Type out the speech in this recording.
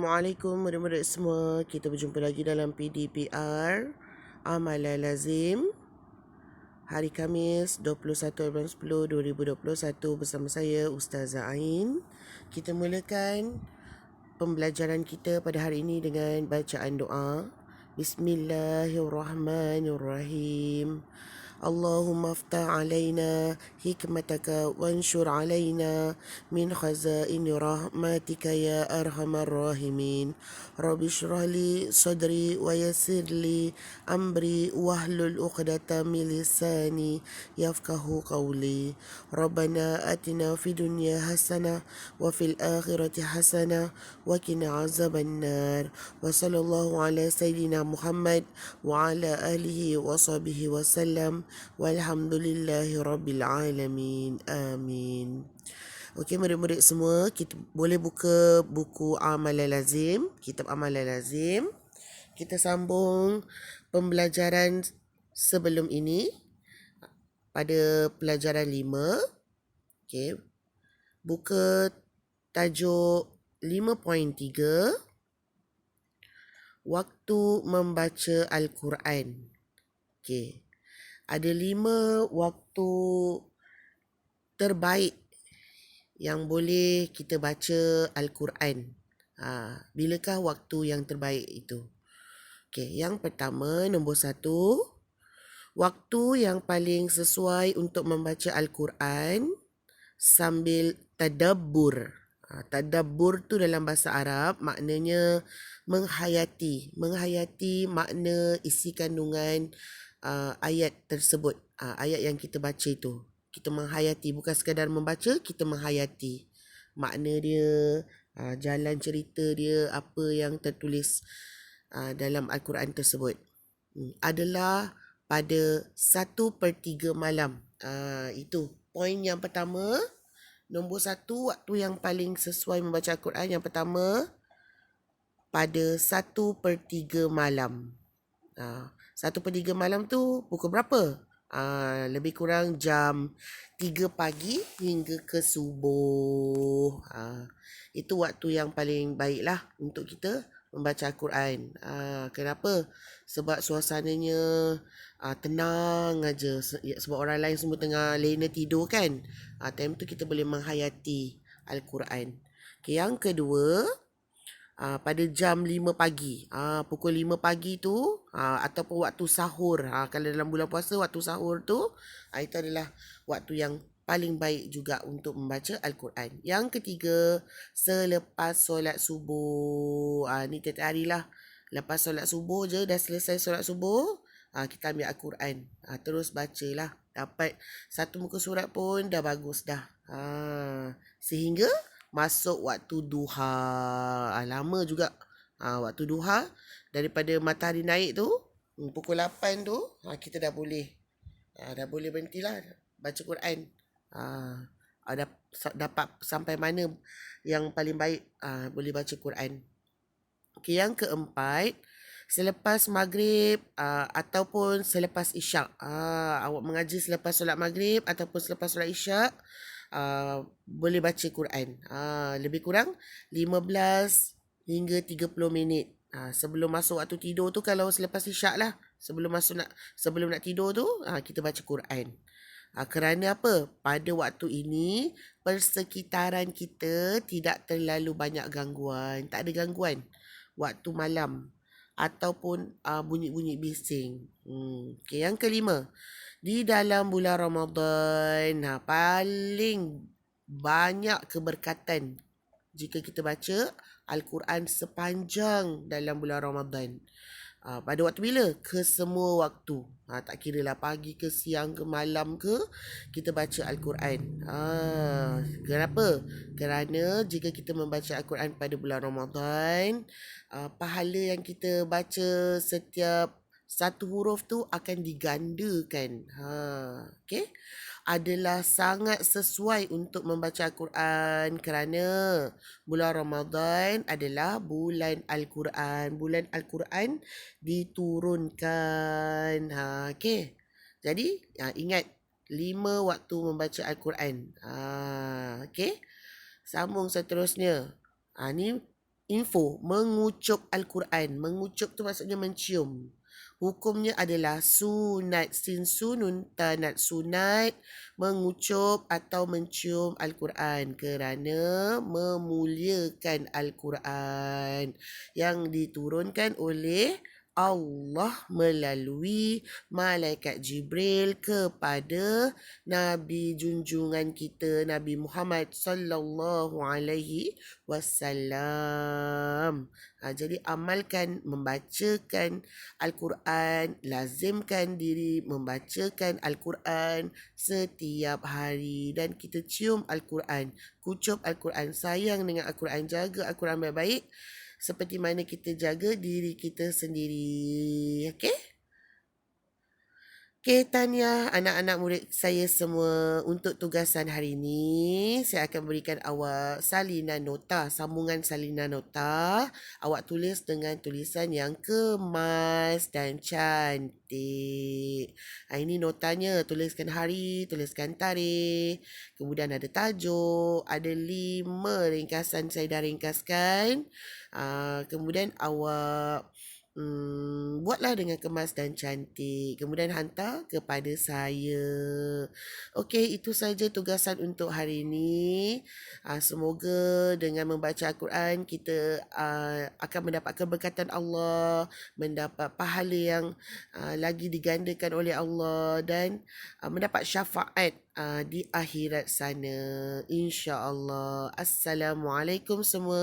Assalamualaikum murid-murid semua. Kita berjumpa lagi dalam PDPR Amalan Lazim hari Khamis 21 bulan 10 2021 bersama saya Ustazah Ain. Kita mulakan pembelajaran kita pada hari ini dengan bacaan doa. Bismillahirrahmanirrahim. اللهم افتح علينا حكمتك وانشر علينا من خزائن رحمتك يا أرحم الراحمين رب اشرح لي صدري ويسر لي أمري واحلل عقدة من لساني يفقه قولي ربنا آتنا في الدنيا حسنة وفي الآخرة حسنة وقنا عذاب النار وصلى الله على سيدنا محمد وعلى آله وصحبه وسلم walhamdulillahi rabbil alamin. Amin. Okey, murid-murid semua, kita boleh buka buku Amalan Lazim, kitab Amalan Lazim. Kita sambung pembelajaran sebelum ini pada pelajaran 5. Okey. Buka tajuk 5.3 Waktu membaca Al-Quran. Okey. Ada 5 waktu terbaik yang boleh kita baca Al-Quran. Bilakah waktu yang terbaik itu? Okey, yang pertama, nombor 1, waktu yang paling sesuai untuk membaca Al-Quran sambil tadabbur. Tadabbur tu dalam bahasa Arab maknanya menghayati. Menghayati makna isi kandungan ayat tersebut, ayat yang kita baca itu. Kita menghayati, bukan sekadar membaca, kita menghayati makna dia, jalan cerita dia, apa yang tertulis dalam Al-Quran tersebut. Adalah pada 1/3 malam. Itu poin yang pertama. Nombor 1, waktu yang paling sesuai membaca Al-Quran yang pertama pada 1/3 malam. 1/3 malam tu pukul berapa? Lebih kurang jam 3 pagi hingga ke subuh. Itu waktu yang paling baiklah untuk kita membaca Al-Quran. Kenapa? Sebab suasananya tenang aja. Sebab orang lain semua tengah lena tidur kan. Time tu kita boleh menghayati Al-Quran. Okay, yang kedua, pada jam 5 pagi. Pukul 5 pagi tu ataupun waktu sahur. Kalau dalam bulan puasa waktu sahur tu itu adalah waktu yang paling baik juga untuk membaca Al-Quran. Yang ketiga, selepas solat subuh. Ni tiap-tiap hari lah. Lepas solat subuh je, dah selesai solat subuh, kita ambil Al-Quran. Terus bacalah. Dapat satu muka surat pun dah bagus dah. Sehingga masuk waktu duha. Lama juga waktu duha. Daripada matahari naik tu, pukul 8 tu, kita dah boleh berhentilah baca Quran. Dapat sampai mana yang paling baik boleh baca Quran. Okay, yang keempat, selepas maghrib ataupun selepas isyak. Awak mengaji selepas solat maghrib ataupun selepas solat isyak, boleh baca Quran. Lebih kurang 15 hingga 30 minit. Sebelum masuk waktu tidur tu, kalau selepas isyak lah, sebelum nak tidur tu, kita baca Quran. Kerana apa? Pada waktu ini, persekitaran kita tidak terlalu banyak gangguan. Tak ada gangguan waktu malam ataupun bunyi-bunyi bising. Okay, yang kelima, di dalam bulan Ramadan, paling banyak keberkatan jika kita baca Al-Quran sepanjang dalam bulan Ramadan. Pada waktu bila? Ke semua waktu. Tak kira lah pagi ke siang ke malam ke, kita baca Al-Quran. Kenapa? Kerana jika kita membaca Al-Quran pada bulan Ramadan, pahala yang kita baca setiap satu huruf tu akan digandakan. Okay? Adalah sangat sesuai untuk membaca Al-Quran kerana bulan Ramadan adalah bulan Al-Quran. Bulan Al-Quran diturunkan. Okay. Jadi, ingat 5 waktu membaca Al-Quran. Okay. Sambung seterusnya. Ni info, mengucup Al-Quran. Mengucup tu maksudnya mencium. Hukumnya adalah sunat, sin sunun tanat, sunat mengucup atau mencium Al-Quran kerana memuliakan Al-Quran yang diturunkan oleh Allah melalui malaikat Jibril kepada Nabi junjungan kita Nabi Muhammad sallallahu alaihi wasallam. Jadi amalkan membacakan Al-Quran, lazimkan diri membacakan Al-Quran setiap hari dan kita cium Al-Quran, kucup Al-Quran, sayang dengan Al-Quran, jaga Al-Quran baik-baik seperti mana kita jaga diri kita sendiri. Okey? Okey, tahniah anak-anak murid saya semua. Untuk tugasan hari ini, saya akan berikan awak salinan nota, sambungan salinan nota. Awak tulis dengan tulisan yang kemas dan cantik. Ini notanya, tuliskan hari, tuliskan tarikh. Kemudian ada tajuk, ada 5 ringkasan saya dah ringkaskan. Kemudian awak buatlah dengan kemas dan cantik. Kemudian hantar kepada saya. Okey, itu saja tugasan untuk hari ini. Semoga dengan membaca Al-Quran kita akan mendapat keberkatan Allah, mendapat pahala yang lagi digandakan oleh Allah dan mendapat syafaat di akhirat sana. InsyaAllah. Assalamualaikum semua.